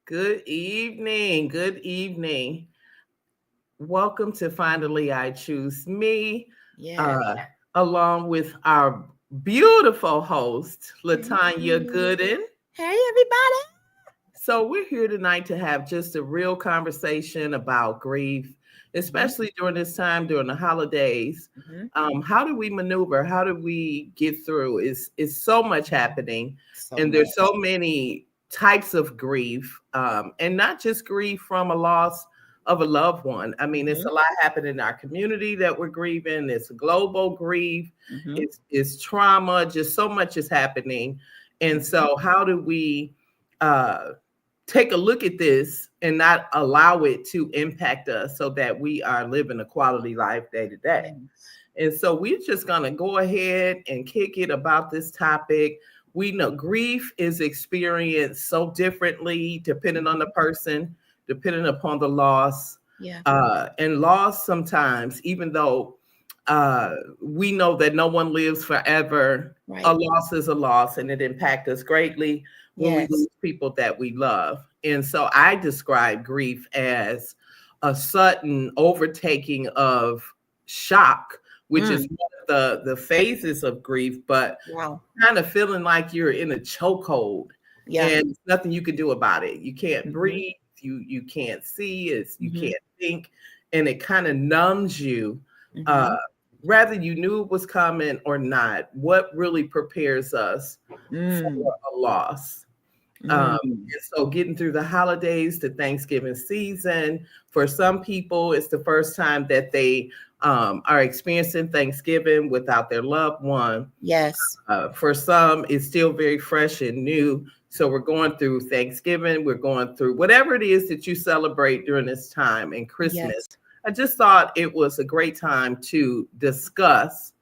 Good evening. Good evening. Welcome to Finally I Choose Me, Yes. uh, along with our beautiful host, Latanya Hey, Gooden. hey, everybody. So, we're here tonight to have just a real conversation about grief, Mhm, especially during this time, during the holidays. mhm. How do we maneuver? How do we get through? Is so much happening, So and there's so much. many types of grief, and not just grief from a loss of a loved one. I mean, it's Mhm, a lot happening in our community that we're grieving. It's global grief. mhm, It's trauma. Just so much is happening, and mhm. so how do we? Uh, Take a look at this and not allow it to impact us so that we are living a quality life day to day. Yes. And so we're just going to go ahead and kick it about this topic. We know grief is experienced so differently depending on the Mhm. person, depending upon the loss. Yeah. And loss sometimes, even though uh, we know that no one lives forever, a Right. loss is a loss and it impacts us greatly when we Yes. lose people that we love. And so I describe grief as a sudden overtaking of shock, which is Mm. one of the phases of grief, but Wow. kind of feeling like you're in a chokehold Yeah. and there's nothing you can do about it. You can't Mhm, breathe, you can't see, you mhm, can't think, and it kind of numbs you. Uh, mhm. Whether you knew it was coming or not, what really prepares us for Mm, a loss? mm. And so getting through the holidays, the Thanksgiving season, for some people, it's the first time that they are experiencing Thanksgiving without their loved one. Yes. For some, it's still very fresh and new. So we're going through Thanksgiving, we're going through whatever it is that you celebrate during this time and Christmas. Yes. I just thought it was a great time to discuss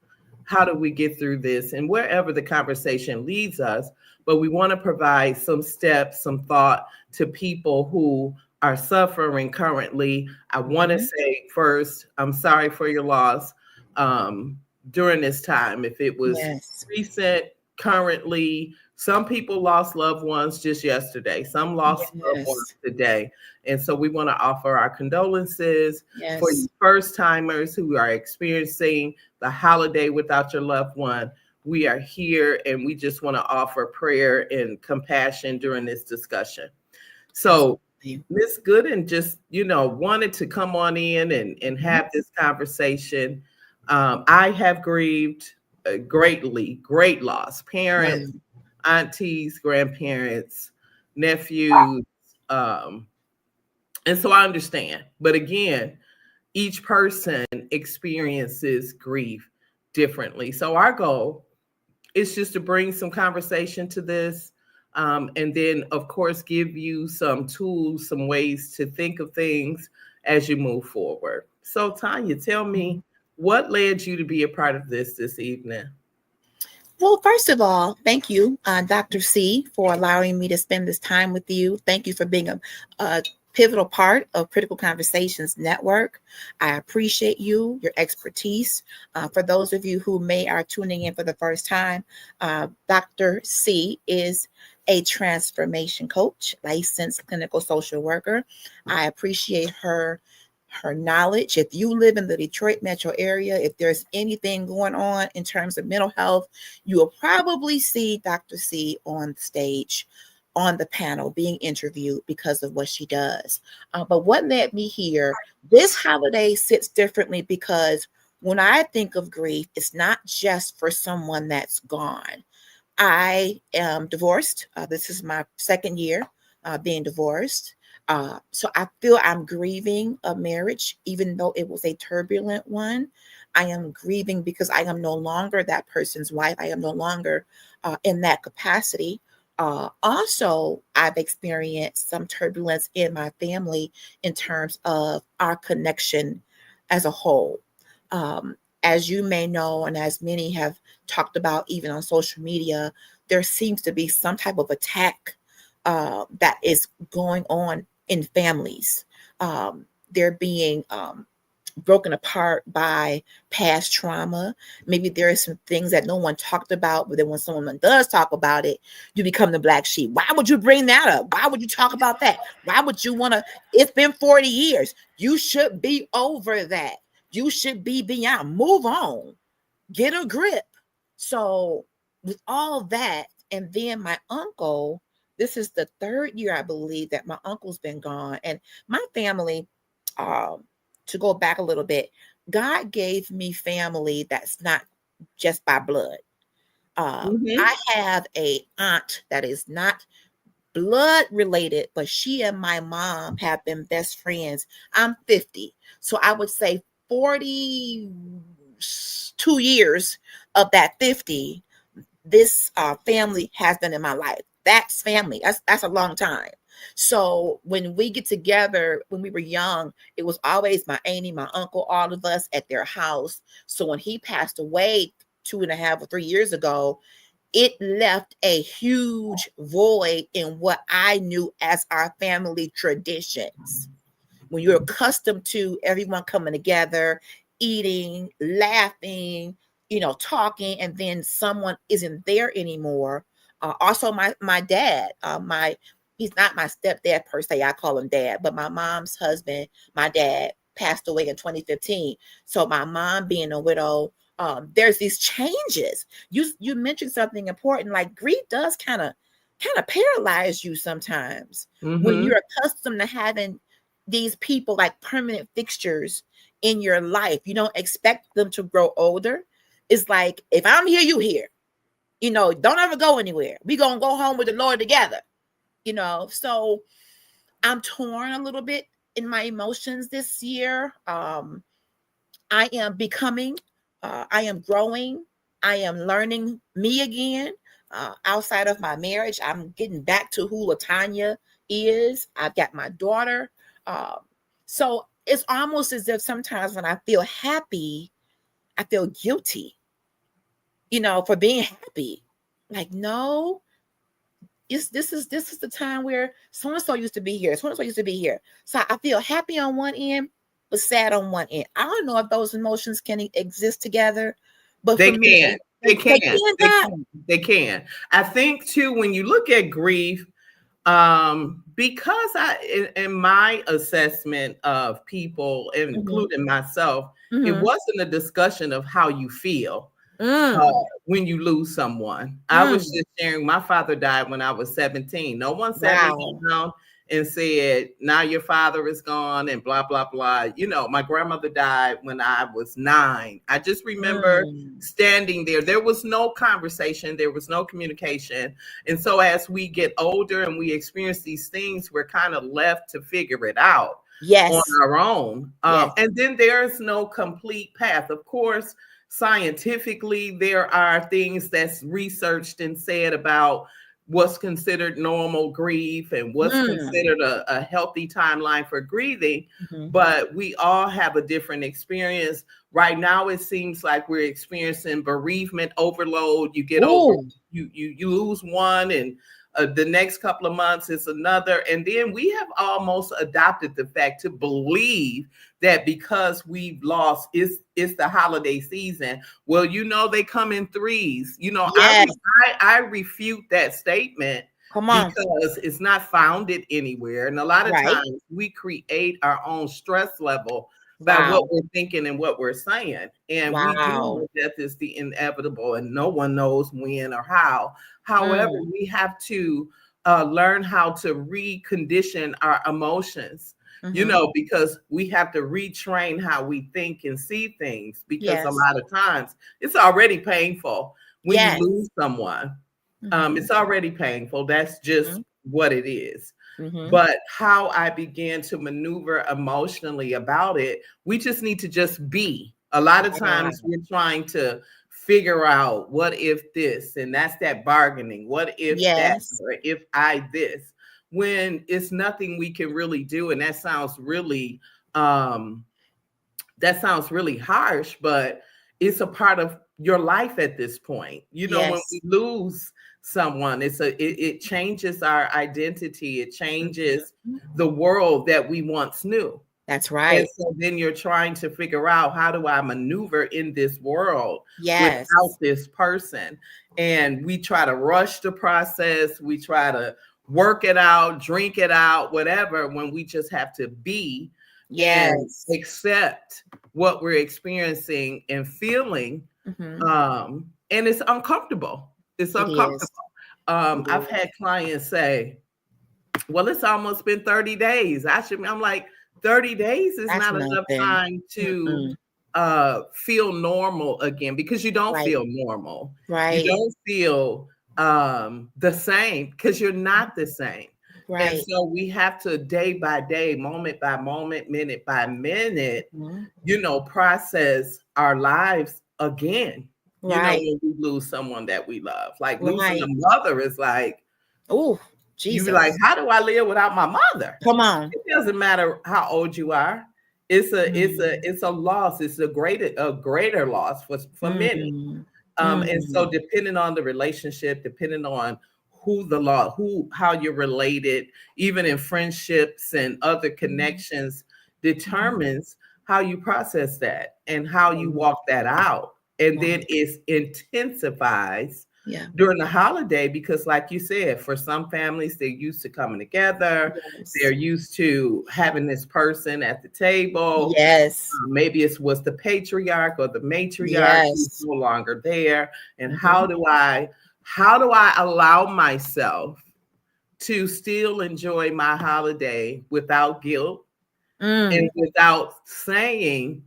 how do we get through this and wherever the conversation leads us. But we want to provide some steps, some thought to people who are suffering currently. I want to Mhm. say first, I'm sorry for your loss um, during this time. If it was Yes. recent, currently, some people lost loved ones just yesterday, some lost loved ones Yes. today. And so we want to offer our condolences for you Yes. first timers who are experiencing the holiday without your loved one. We are here and we just want to offer prayer and compassion during this discussion. So, Absolutely. Miss Gooden just, wanted to come on in and Mhm. have this conversation. I have grieved greatly, great loss. Parents, Wow. aunties, grandparents, nephews. Um, and so I understand. But again, each person experiences grief differently. So our goal is just to bring some conversation to this. And then, of course, give you some tools, some ways to think of things as you move forward. So, Tanya, tell me what led you to be a part of this evening? Well, first of all, thank you, Dr. C, for allowing me to spend this time with you. Thank you for being a pivotal part of Critical Conversations Network. I appreciate you, your expertise. For those of you who may are tuning in for the first time, Dr. C is a transformation coach, licensed clinical social worker. I appreciate her knowledge. If you live in the Detroit metro area, if there's anything going on in terms of mental health, you will probably see Dr. C on stage, on the panel, being interviewed because of what she does. But what led me here, this holiday sits differently because when I think of grief, it's not just for someone that's gone. I am divorced. This is my second year being divorced. So I feel I'm grieving a marriage, even though it was a turbulent one. I am grieving because I am no longer that person's wife. I am no longer in that capacity. Also, I've experienced some turbulence in my family in terms of our connection as a whole. Um, as you may know, and as many have talked about even on social media, there seems to be some type of attack that is going on in families. They're being broken apart by past trauma. Maybe there are some things that no one talked about, but then when someone does talk about it, you become the black sheep. Why would you bring that up? Why would you talk about that? Why would you want to? It's been 40 years. You should be over that. You should be beyond. Move on. Get a grip. So with all that, and then my uncle, this is the third year, I believe, that my uncle's been gone. And my family, to go back a little bit, God gave me family that's not just by blood. I have a aunt that is not blood related, but she and my mom have been best friends. I'm 50. So I would say 42 years of that 50, this family has been in my life. That's family. That's a long time. So when we get together, when we were young, it was always my auntie, my uncle, all of us at their house. So when he passed away 2.5 or 3 years ago, it left a huge void in what I knew as our family traditions. When you're accustomed to everyone coming together, eating, laughing, talking, and then someone isn't there anymore. Also, my dad, he's not my stepdad per se. I call him dad, but my mom's husband, my dad, passed away in 2015. So my mom being a widow, there's these changes. You mentioned something important, like grief does kind of paralyze you sometimes when you're accustomed to having these people like permanent fixtures in your life. You don't expect them to grow older. It's like, if I'm here, you here. Don't ever go anywhere. We gonna go home with the Lord together. So I'm torn a little bit in my emotions this year. I am becoming, I am growing, I am learning me again. Outside of my marriage, I'm getting back to who LaTanya is. I've got my daughter. So it's almost as if sometimes when I feel happy, I feel guilty, for being happy. Like, no, this is the time where so-and-so used to be here. So-and-so used to be here. So I feel happy on one end, but sad on one end. I don't know if those emotions can exist together, but They for can. me, They can. They can. I think too, when you look at grief, because in my assessment of people, including myself, it wasn't a discussion of how you feel when you lose someone. I was just sharing, my father died when I was 17. No one sat me down and said, now your father is gone and blah, blah, blah. My grandmother died when I was 9. I just remember standing there. There was no conversation. There was no communication. And so as we get older and we experience these things, we're kind of left to figure it out on our own. And then there's no complete path. Of course, scientifically, there are things that's researched and said about what's considered normal grief and what's considered a healthy timeline for grieving. But we all have a different experience. Right now, it seems like we're experiencing bereavement overload. You get over, you lose one, and the next couple of months it's another. And then we have almost adopted the fact to believe that because we've lost, it's the holiday season. Well, they come in threes. I refute that statement. Because it's not founded anywhere. And a lot of times we create our own stress level by what we're thinking and what we're saying. And we do know death is the inevitable and no one knows when or how. However, we have to learn how to recondition our emotions, because we have to retrain how we think and see things, because a lot of times it's already painful when you lose someone. It's already painful. That's just what it is. But how I began to maneuver emotionally about it, we just need to just be. A lot of times we're trying to figure out what if this, and that's that bargaining. What if that, or if I this, when it's nothing we can really do. And that sounds really harsh, but it's a part of your life at this point. When we lose someone, it changes our identity. It changes the world that we once knew. That's And right. so then you're trying to figure out, how do I maneuver in this world Yes. without this person? And we try to rush the process. We try to work it out, drink it out, whatever, when we just have to be and Yes. accept what we're experiencing and feeling. Mhm. And it's uncomfortable. It's It uncomfortable. is. It I've is. had clients say, well, it's almost been 30 days. I'm like, 30 days is That's not enough nothing. time to Mm-mm. feel normal again, because you don't Right. feel normal. You Right. don't feel the same, because you're not the same. And Right. so we have to, day by day, moment by moment, minute by minute, Mhm. process our lives again. Right. When we lose someone that we love, like losing a Right. mother is like, Oh, you like, Jesus. how do I live without my mother? Come on. It doesn't matter how old you are. Mm. It's a loss. It's a greater loss for many. Mm. And so Mm. depending on the relationship, depending on how you're related, even in friendships and other Mhm. connections, Mhm. determines how you process that and how you Right. walk that out. And then Right. it intensifies Yeah. during the holiday, because like you said, for some families, they're used to coming together. They're Yes. used to having this person at the table. Yes. Maybe it was the patriarch or the matriarch who's Yes. no longer there. And Mhm. how do I allow myself to still enjoy my holiday without guilt and Mm. without saying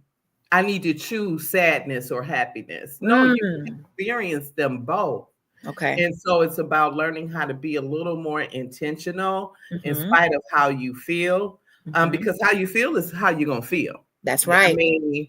I need to choose sadness or happiness? No, you can Mm. experience them both. Okay. And so it's about learning how to be a little more intentional in Mhm. spite of how you feel, Mhm. because how you feel is how you're gonna feel. That's I right. mean,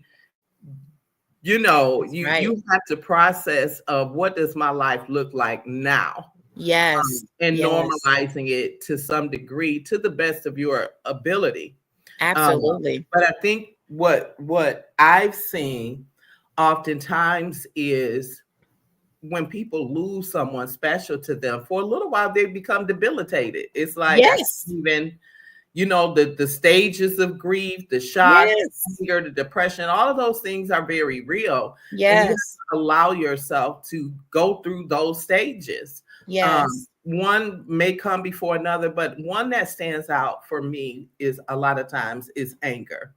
That's right. you have to process of, what does my life look like now, Yes. and Yes. normalizing it to some degree, to the best of your ability. Um, Absolutely. but I think what I've seen oftentimes is, when people lose someone special to them, for a little while, they become debilitated. It's like, I can't Yes. even, the stages of grief, the shock, the Yes. anger, the depression, all of those things are very real. And you have Yes. to allow yourself to go through those stages. Yes. One may come before another, but one that stands out for me is, a lot of times, is anger.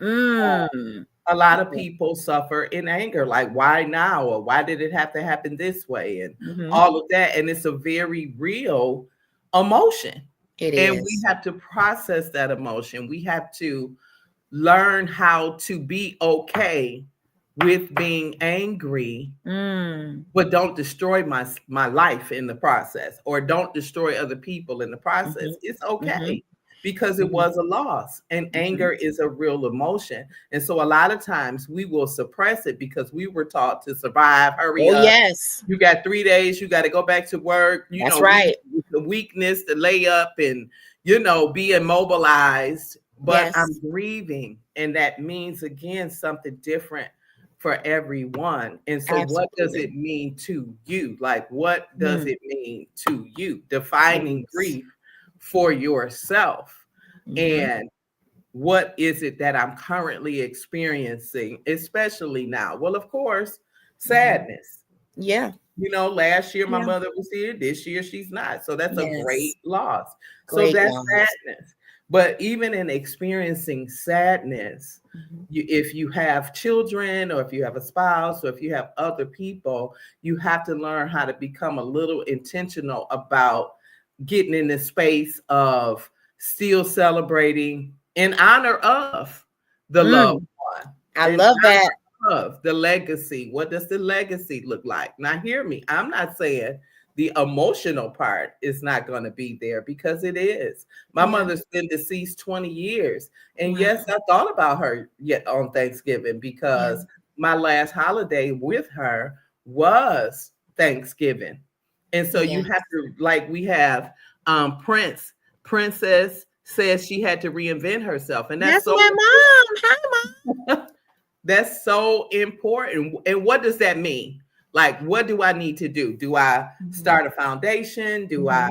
Mm. A lot of Okay. people suffer in anger, like, why now? Or why did it have to happen this way? And Mhm. all of that. And it's a very real emotion. It And we is. have to process that emotion. We have to learn how to be okay with being angry, Mm. but don't destroy my life in the process, or don't destroy other people in the process. Mhm. It's Mhm. okay, because it Mhm. was a loss, and Mhm. anger is a real emotion. And so a lot of times we will suppress it, because we were taught to survive, hurry Oh, up, yes. you got 3 days, you got to go back to work, That's right. the weakness, the lay up, and be immobilized. But Yes. I'm grieving, and that means, again, something different for everyone. And so what does Absolutely. it mean to you? Like, what does Mm. it mean to you? Defining Yes. grief for yourself. Mhm. And what is it that I'm currently experiencing, especially now? Well, of course, Mhm. sadness. Yeah. Last year my Yeah. mother was here, this year she's not. So that's a Yes. great loss. So Great that's loss. sadness. But even in experiencing sadness, Mhm. if you have children, or if you have a spouse, or if you have other people, you have to learn how to become a little intentional about getting in the space of still celebrating in honor of the loved Mm. one, I in love that. of the legacy. What does the legacy look like? Now, hear me. I'm not saying the emotional part is not going to be there, because it is. My Yeah. mother's been deceased 20 years. And yes, Wow. I thought about her yet on Thanksgiving, Yeah. because my last holiday with her was Thanksgiving. And so you Yeah. have to, like, we have Princess says she had to reinvent herself. And that's That's so my mom. Hi, mom. that's so important. And what does that mean? Like, what do I need to do? Do I Mhm. start a foundation? Do I,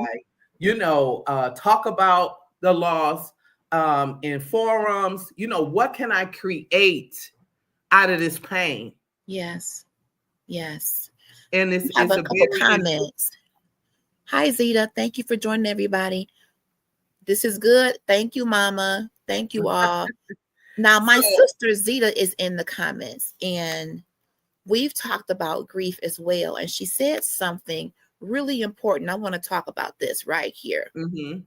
Mhm. talk about the loss? in forums. What can I create out of this pain? Yes. Yes. And We have it's a a couple very comments. Hi, Zeta. Thank you for joining everybody. This is good. Thank you, Mama. Thank you all. Now, my sister Zeta is in the comments, and we've talked about grief as well. And she said something really important. I want to talk about this right here. Mhm.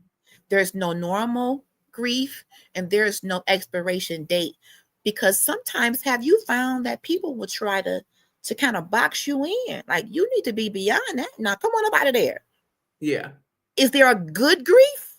There's no normal grief, and there's no expiration date. Because sometimes, have you found that people will try to kind of box you in? Like, you need to be beyond that. Now, come on up out of there. Yeah. Is there a good grief?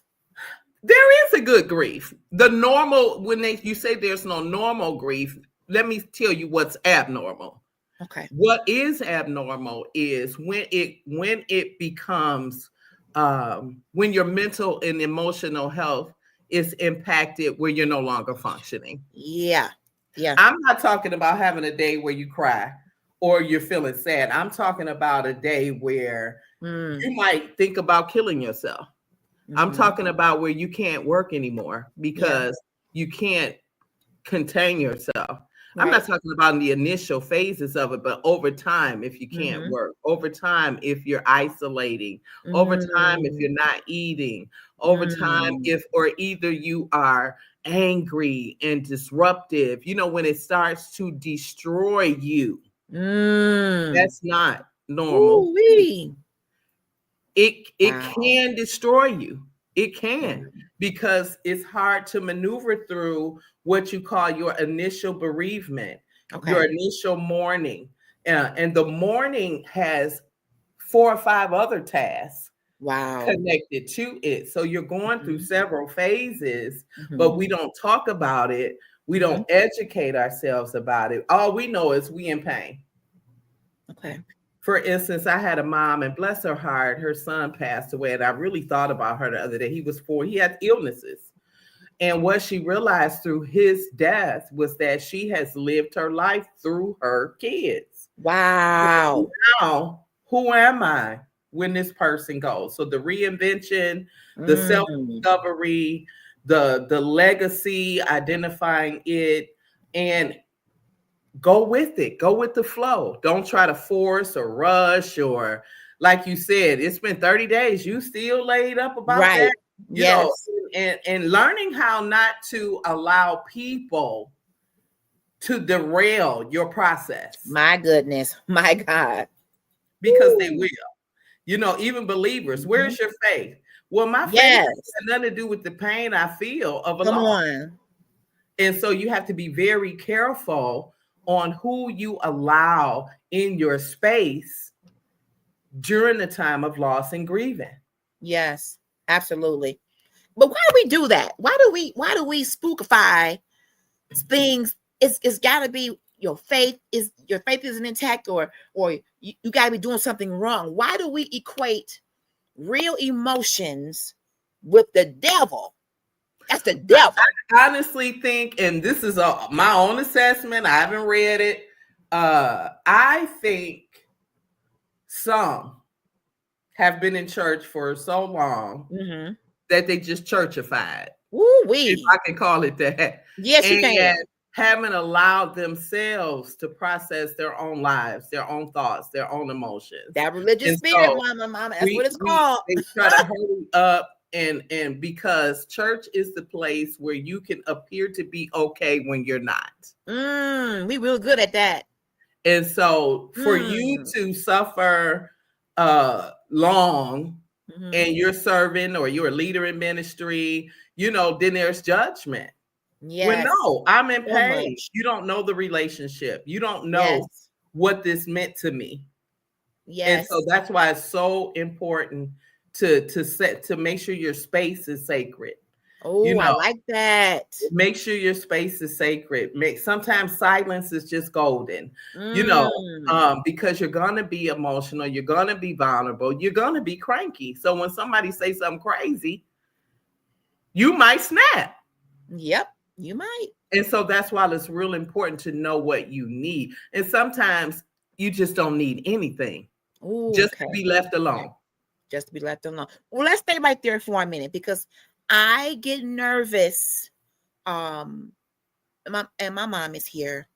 There is a good grief. The normal, when you say there's no normal grief, let me tell you what's abnormal. Okay. What is abnormal is when it becomes when your mental and emotional health is impacted where you're no longer functioning. Yeah. Yeah. I'm not talking about having a day where you cry or you're feeling sad. I'm talking about a day where you might think about killing yourself. I'm talking about where you can't work anymore because you can't contain yourself. I'm not talking about in the initial phases of it, but over time, if you can't work, over time, if you're isolating, over time, if you're not eating, over time, or either you are angry and disruptive, when it starts to destroy you, that's not normal. Ooh-wee. It can destroy you. It can, because it's hard to maneuver through what you call your initial bereavement, your initial mourning. And the mourning has 4 or 5 other tasks connected to it. So you're going through several phases, but we don't talk about it. We don't educate ourselves about it. All we know is we in pain. Okay. For instance, I had a mom, and bless her heart, her son passed away. And I really thought about her the other day. He was 4. He had illnesses. And what she realized through his death was that she has lived her life through her kids. Wow. Now, who am I when this person goes? So the reinvention, the self-discovery, the legacy, identifying it, and go with it. Go with the flow. Don't try to force or rush, or like you said, it's been 30 days. You still laid up about that. You know, and learning how not to allow people to derail your process. My goodness. My God. Because they will. Even believers, where's your faith? Well, my faith has nothing to do with the pain I feel of a loss. And so you have to be very careful on who you allow in your space during the time of loss and grieving. Yes, absolutely. But why do we do that? Why do we spookify things? It's got to be your faith isn't intact, or you got to be doing something wrong. Why do we equate real emotions with the devil? That's the devil. I honestly think, and this is my own assessment, I haven't read it. I think some have been in church for so long that they just churchified. If I can call it that. Yes, you can. Haven't allowed themselves to process their own lives, their own thoughts, their own emotions. That religious spirit, mama, that's what it's called. They try to hurry up. And because church is the place where you can appear to be okay when you're not. We real good at that. And so for you to suffer long and you're serving or you're a leader in ministry, then there's judgment. Yes. Well, no, I'm in pain. You don't know the relationship. You don't know what this meant to me. Yes. And so that's why it's so important to make sure your space is sacred. Oh, I like that. Make sure your space is sacred. Sometimes silence is just golden, because you're gonna be emotional, you're gonna be vulnerable, you're gonna be cranky. So when somebody says something crazy, you might snap. Yep, you might. And so that's why it's real important to know what you need. And sometimes you just don't need anything. Just to be left alone. Just to be left alone. Well, let's stay right there for a minute, because I get nervous. My mom is here.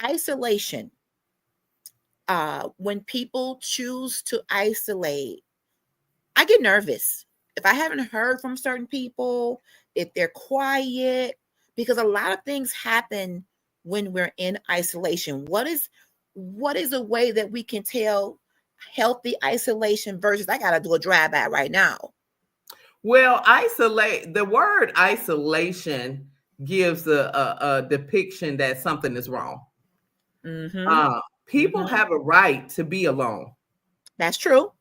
Isolation. When people choose to isolate, I get nervous. If I haven't heard from certain people, if they're quiet, because a lot of things happen when we're in isolation. What is a way that we can tell healthy isolation versus I gotta do a drive-by right now? Well, the word isolation gives a depiction that something is wrong. Mm-hmm. People Mm-hmm. have a right to be alone. That's true.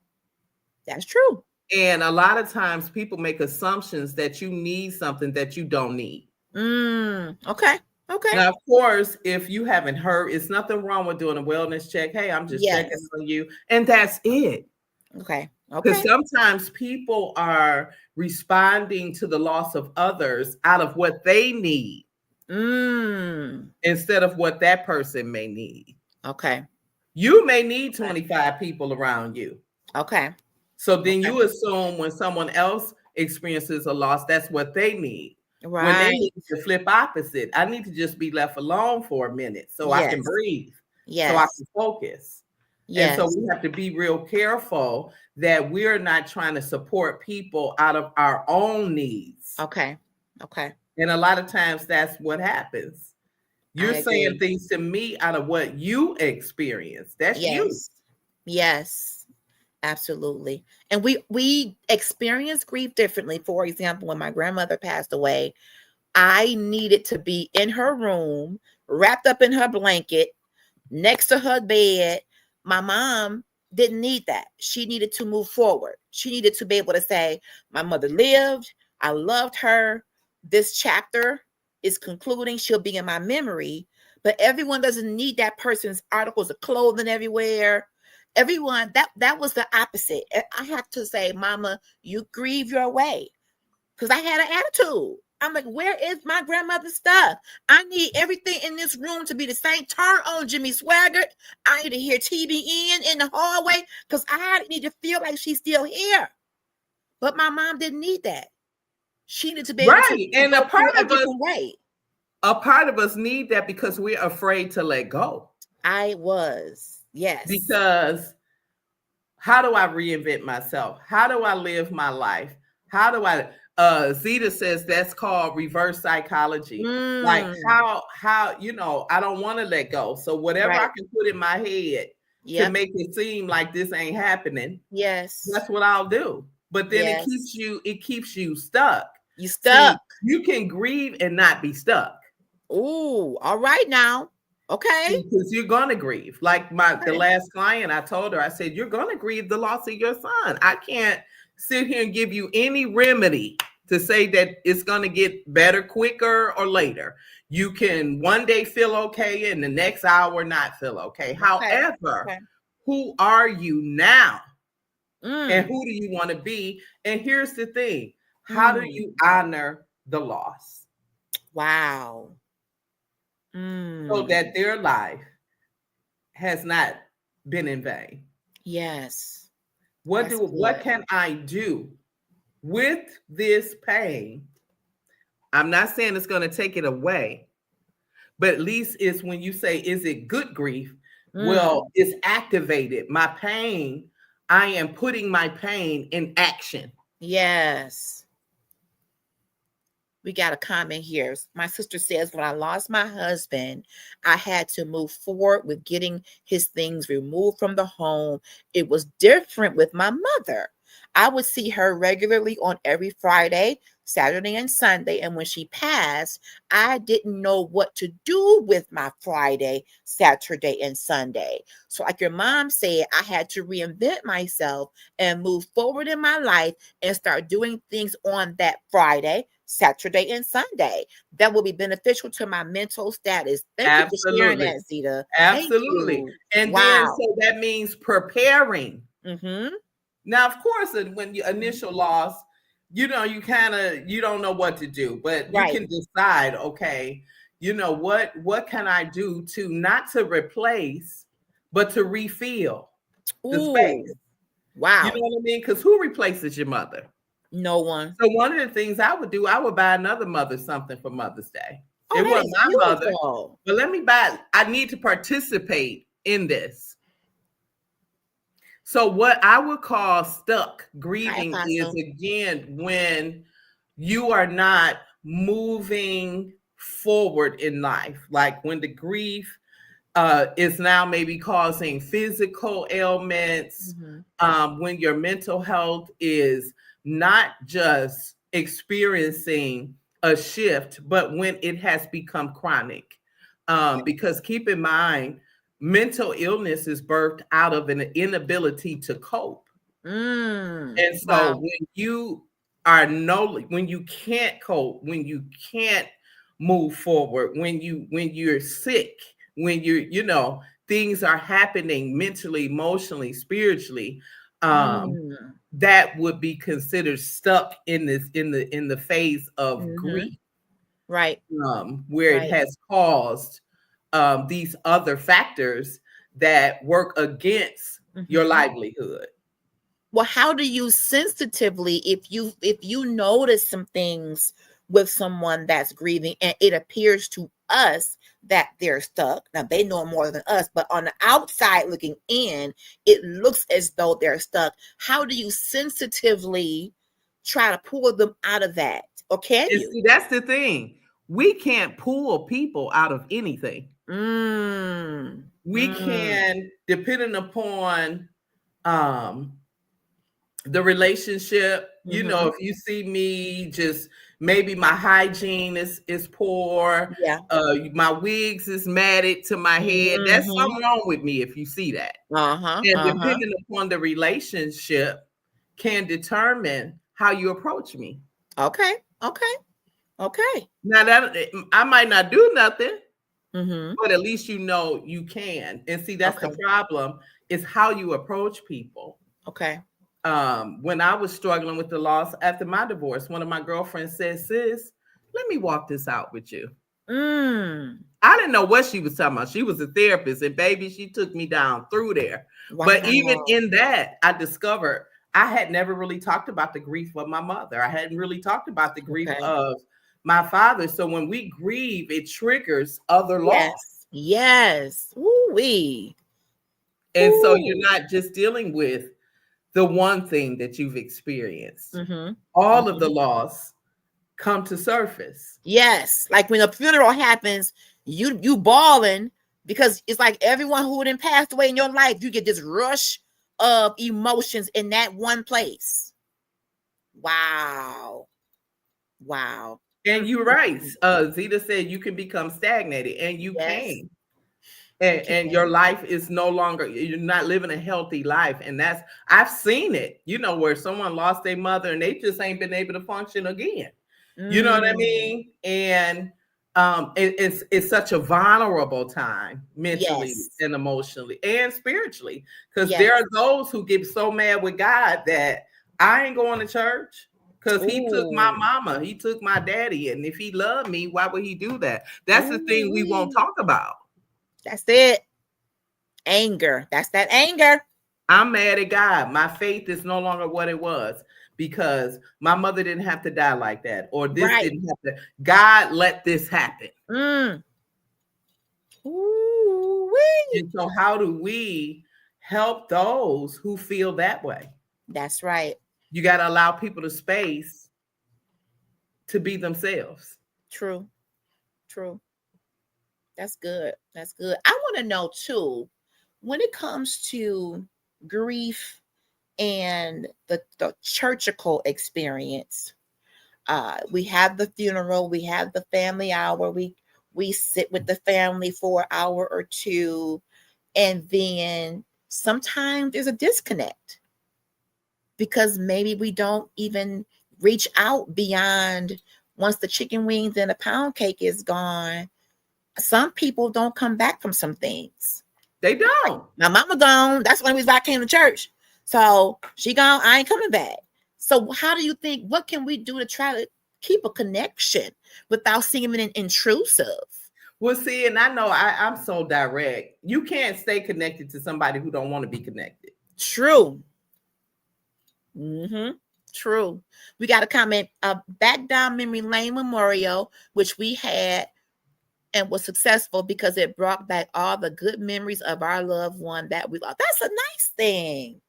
That's true. And a lot of times people make assumptions that you need something that you don't need. Okay. Okay. Now, of course, if you haven't heard, it's nothing wrong with doing a wellness check. Hey, I'm just checking Yes. on you. And that's it. Okay. Because Okay. sometimes people are responding to the loss of others out of what they need instead of what that person may need. Okay. You may need 25 people around you. Okay. So then you assume when someone else experiences a loss, that's what they need. When they Right. need to flip opposite. I need to just be left alone for a minute so I can Yes. breathe, so I Yes. can focus. And Yes. so we have to be real careful that we're not trying to support people out of our own needs. Okay. Okay. And a lot of times that's what happens. You're I saying agree. things to me out of what you experience. That's you. Yes. Yes. Absolutely. And we experience grief differently. For example, when my grandmother passed away, I needed to be in her room, wrapped up in her blanket, next to her bed. My mom didn't need that. She needed to move forward. She needed to be able to say, my mother lived. I loved her. This chapter is concluding. She'll be in my memory. But everyone doesn't need that person's articles of clothing everywhere. Everyone, that was the opposite. I have to say, Mama, you grieve your way. Because I had an attitude. I'm like, where is my grandmother's stuff? I need everything in this room to be the same. Turn on Jimmy Swaggart. I need to hear TBN in the hallway because I need to feel like she's still here. But my mom didn't need that. She needed to be able to And go through a different way. A part of us need that because we're afraid to let go. I was, yes. Because how do I reinvent myself? How do I live my life? How do I Zeta says that's called reverse psychology. Like how I don't want to let go. So whatever I can put in my head to make it seem like this ain't happening. Yes. That's what I'll do. But then it keeps you stuck. You stuck. See, you can grieve and not be stuck. Ooh, all right now. Okay. Because you're gonna grieve. Like the last client, I told her, I said, you're gonna grieve the loss of your son. I can't sit here and give you any remedy to say that it's gonna get better quicker or later. You can one day feel okay and the next hour not feel okay. However, who are you now? And who do you want to be? And here's the thing. How do you honor the loss? Wow. So that their life has not been in vain. Yes. What can I do with this pain? I'm not saying it's going to take it away, but at least it's when you say, is it good grief? Well, it's activated. My pain, I am putting my pain in action. Yes. We got a comment here. My sister says, when I lost my husband, I had to move forward with getting his things removed from the home. It was different with my mother. I would see her regularly on every Friday, Saturday, and Sunday. And when she passed, I didn't know what to do with my Friday, Saturday, and Sunday. So like your mom said, I had to reinvent myself and move forward in my life and start doing things on that Friday, Saturday, and Sunday that will be beneficial to my mental status. Thank you for sharing that, Zeta. Absolutely. And then so that means preparing. Now, of course, when you initial loss, you don't know what to do, but you can decide, okay, what can I do to not to replace, but to refill the space. Wow. You know what I mean? Because who replaces your mother? No one. So one of the things I would do, I would buy another mother something for Mother's Day. Oh, It that wasn't is my mother, beautiful. but let me buy. I need to participate in this. So what I would call stuck Hi, grieving is Apostle. again when you are not moving forward in life, like when the grief is now maybe causing physical ailments, when your mental health is not just experiencing a shift, but when it has become chronic. Because keep in mind, mental illness is birthed out of an inability to cope. And so Wow. when you are when you can't cope, when you can't move forward, when you're sick, when things are happening mentally, emotionally, spiritually, that would be considered stuck in the phase of grief, Right. where it Right. has caused these other factors that work against your livelihood. Well, how do you sensitively, if you notice some things with someone that's grieving and it appears to us that they're stuck, now they know more than us, but on the outside looking in, it looks as though they're stuck. How do you sensitively try to pull them out of that? Or can And you? see, that's the thing. We can't pull people out of anything. We can, depending upon the relationship, if you see me just maybe my hygiene is poor, Yeah. my wigs is matted to my head, that's something wrong with me if you see that. And depending upon the relationship can determine how you approach me. Okay. Now that I might not do nothing, but at least you can. And see, that's the problem, is how you approach people. Okay. When I was struggling with the loss after my divorce, one of my girlfriends said, "Sis, let me walk this out with you." I didn't know what she was talking about. She was a therapist, and baby, she took me down through there. Wow. But even in that, I discovered I had never really talked about the grief of my mother. I hadn't really talked about the grief of my father. So when we grieve, it triggers other loss. Yes. Ooh-wee. And so you're not just dealing with the one thing that you've experienced. All of the loss come to surface. Yes. Like when a funeral happens, you bawling because it's like everyone who didn't passed away in your life, you get this rush of emotions in that one place. Wow. And you're right. Zita said you can become stagnated, and you can. And your life is no longer, you're not living a healthy life. And I've seen it, where someone lost their mother and they just ain't been able to function again. You know what I mean? And it's such a vulnerable time mentally and emotionally and spiritually, because there are those who get so mad with God that I ain't going to church because he took my mama, he took my daddy, and if he loved me, why would he do that? That's the thing we won't talk about. That's it. Anger. That's that anger. I'm mad at God. My faith is no longer what it was because my mother didn't have to die like that, or this didn't have to. God let this happen. And so how do we help those who feel that way? That's right. You got to allow people the space to be themselves. True. That's good. I want to know too, when it comes to grief and the churchical experience, we have the funeral, we have the family hour, we sit with the family for an hour or two, and then sometimes there's a disconnect because maybe we don't even reach out beyond once the chicken wings and the pound cake is gone. Some people don't come back from some things. They don't. My mama gone. That's one reason I came to church. So she gone. I ain't coming back. So how do you think, what can we do to try to keep a connection without seeming intrusive? Well, see, and I know I'm so direct. You can't stay connected to somebody who don't want to be connected. True. True. We got a comment, back down memory lane memorial, which we had and was successful because it brought back all the good memories of our loved one that we lost. That's a nice thing.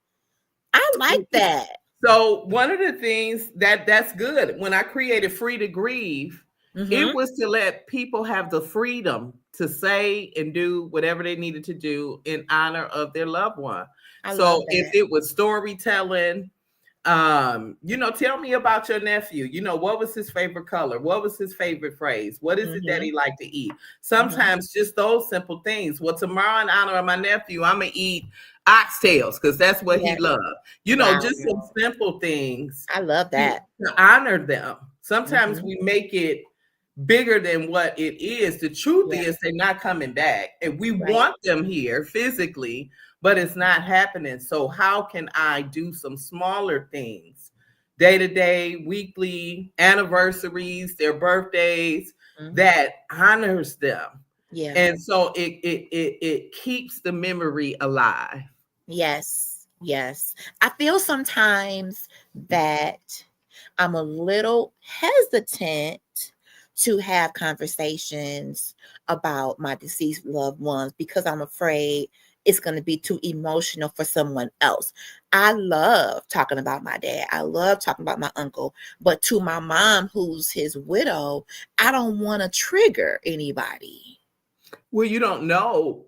I like that. So one of the things that's good, when I created Free to Grieve, it was to let people have the freedom to say and do whatever they needed to do in honor of their loved one. So if it was storytelling, tell me about your nephew. What was his favorite color? What was his favorite phrase? What is it that he liked to eat? Sometimes just those simple things. Well, tomorrow in honor of my nephew, I'm gonna eat oxtails because that's what he loved. Just some simple things. I love that. To honor them. Sometimes we make it bigger than what it is. The truth is they're not coming back, and we want them here physically, but it's not happening. So how can I do some smaller things, day-to-day, weekly, anniversaries, their birthdays, that honors them? Yeah. And so it keeps the memory alive. Yes. I feel sometimes that I'm a little hesitant to have conversations about my deceased loved ones because I'm afraid it's going to be too emotional for someone else. I love talking about my dad. I love talking about my uncle. But to my mom, who's his widow, I don't want to trigger anybody. Well, you don't know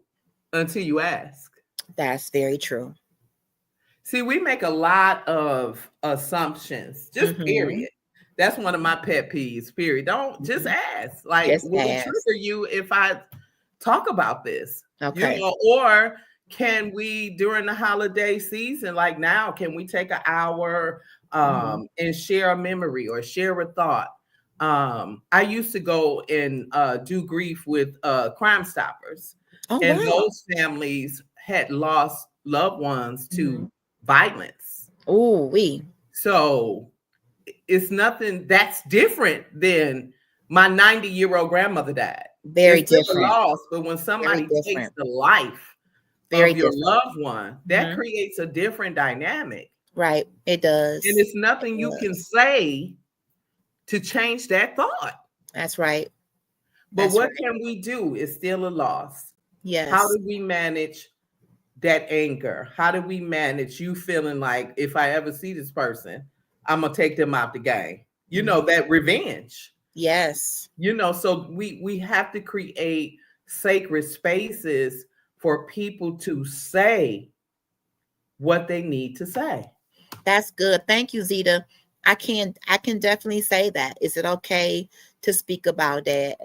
until you ask. That's very true. See, we make a lot of assumptions, just period. That's one of my pet peeves, period. Don't just ask. Like, will it trigger you if I talk about this? Okay. Or can we, during the holiday season, like now, can we take an hour and share a memory or share a thought? I used to go and do grief with Crime Stoppers. And those families had lost loved ones to violence. So it's nothing that's different than my 90-year-old grandmother died. Very different. Loss, but when somebody takes the life of your loved one, that creates a different dynamic. Right, it does. And it's nothing you can say to change that thought. That's right. But what can we do? It's still a loss. Yes. How do we manage that anger? How do we manage you feeling like if I ever see this person, I'm gonna take them out the game? That revenge. Yes. So we have to create sacred spaces for people to say what they need to say. That's good. Thank you, Zita. I can definitely say that. Is it okay to speak about that?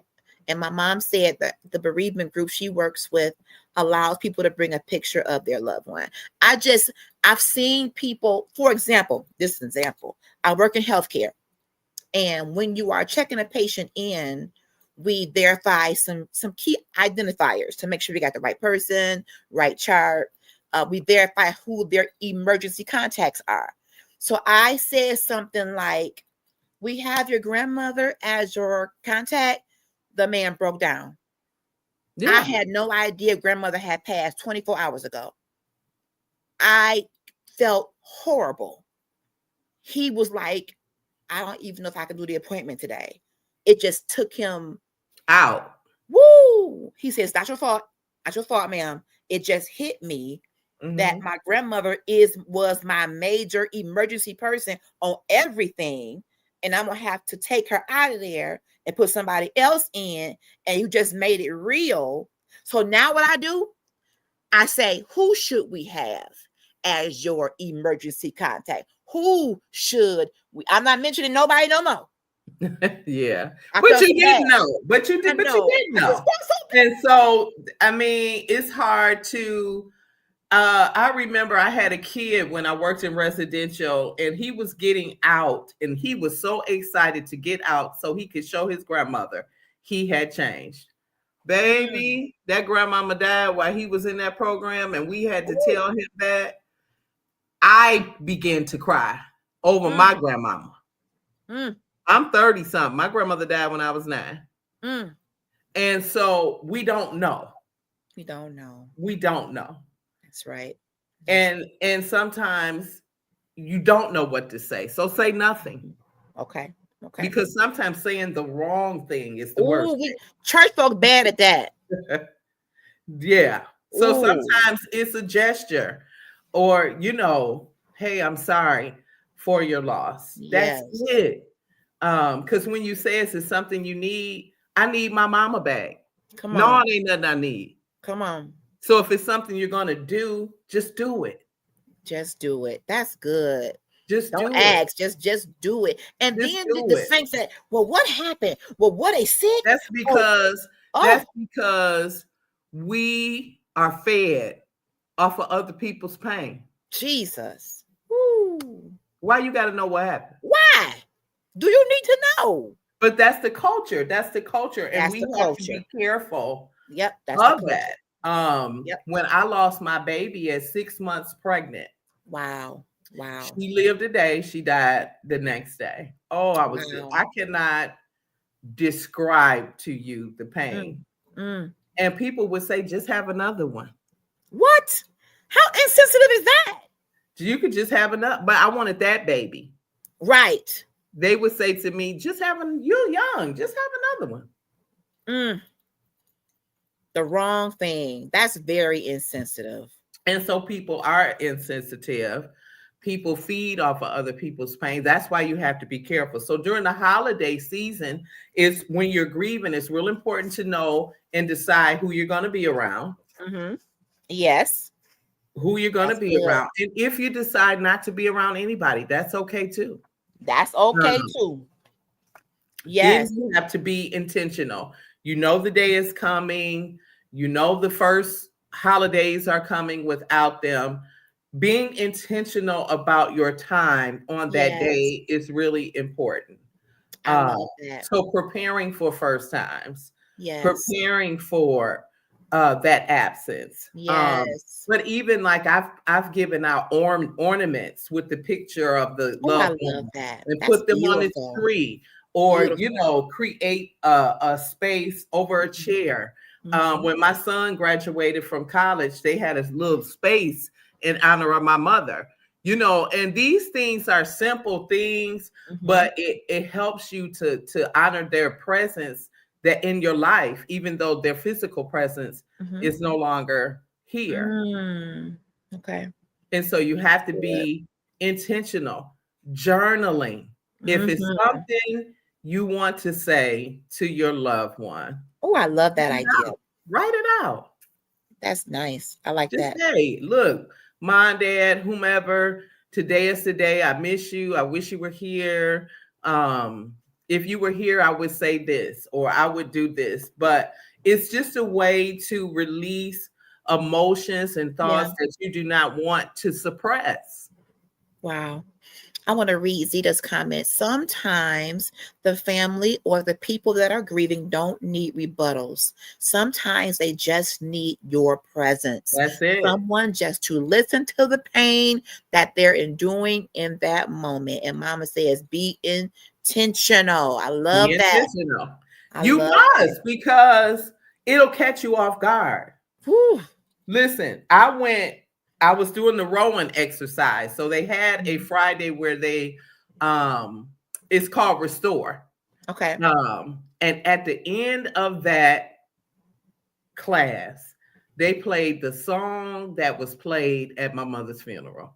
And my mom said that the bereavement group she works with allows people to bring a picture of their loved one. I've seen people, for example, I work in healthcare. And when you are checking a patient in, we verify some key identifiers to make sure we got the right person, right chart. We verify who their emergency contacts are. So I said something like, we have your grandmother as your contact. The man broke down. Yeah. I had no idea grandmother had passed 24 hours ago. I felt horrible. He was like, I don't even know if I can do the appointment today. It just took him out. Woo! He says, that's your fault. That's your fault, ma'am. It just hit me that my grandmother was my major emergency person on everything. And I'm going to have to take her out of there and put somebody else in. And you just made it real. So now what I do, I say, who should we have as your emergency contact? Who should we? I'm not mentioning nobody no more. Yeah, but you didn't know. But you didn't know. And so, I mean, it's hard to. I remember I had a kid when I worked in residential, and he was getting out, and he was so excited to get out so he could show his grandmother he had changed. Baby, that grandmama died while he was in that program, and we had to tell him that. I began to cry over my grandmama. I'm 30-something. My grandmother died when I was 9. And so we don't know. We don't know. We don't know. That's right. And sometimes, you don't know what to say. So say nothing. Okay. Okay. Because sometimes saying the wrong thing is the worst. Church folk bad at that. Yeah. So Ooh. sometimes it's a gesture or, hey, I'm sorry for your loss. Yes. That's it. Because when you say it's something you need, I need my mama back. Come No, on. it ain't nothing I need. Come on. So if it's something you're going to do, just do it. Just do it. That's good. Just don't do ask. it. Just do it. And just then the saints said, well, what happened? Well, what they sick? That's because we are fed off of other people's pain. Jesus. Woo. Why you got to know what happened? Why? Do you need to know? But that's the culture. That's the culture. And That's we the have culture. to be careful Yep, that's of the that. Yep. When I lost my baby at 6 months pregnant. Wow. She lived a day, she died the next day. Oh, I cannot describe to you the pain. And people would say, just have another one. What? How insensitive is that? You could just have another, but I wanted that baby. Right. They would say to me, you're young, just have another one. The wrong thing. That's very insensitive. And so people are insensitive. People feed off of other people's pain. That's why you have to be careful. So during the holiday season is when you're grieving, it's real important to know and decide who you're going to be around. Yes. Who you're going to be around. And if you decide not to be around anybody, that's okay too. That's okay too. Yes. Then you have to be intentional. You know the day is coming. You know the first holidays are coming without them. Being intentional about your time on that day is really important. I love that. So preparing for first times, preparing for that absence. Yes. But even like I've given out ornaments with the picture of the loved one and put them on the tree, or create a space over a chair. When my son graduated from college, they had a little space in honor of my mother, and these things are simple things, but it helps you to honor their presence that in your life, even though their physical presence is no longer here. Okay. And so you have to be intentional. Journaling. If it's something you want to say to your loved one. Oh, I love that idea. Write it out. That's nice. I like that. Just say, look, Mom, Dad, whomever, today is the day. I miss you. I wish you were here. If you were here, I would say this, or I would do this. But it's just a way to release emotions and thoughts that you do not want to suppress. Wow. I want to read Zita's comment. Sometimes the family or the people that are grieving don't need rebuttals. Sometimes they just need your presence. That's it. Someone just to listen to the pain that they're enduring in that moment. And Mama says, be intentional. I love that. You must, because it'll catch you off guard. Whew. Listen, I was doing the rowing exercise. So they had a Friday where they, it's called Restore. Okay. And at the end of that class, they played the song that was played at my mother's funeral.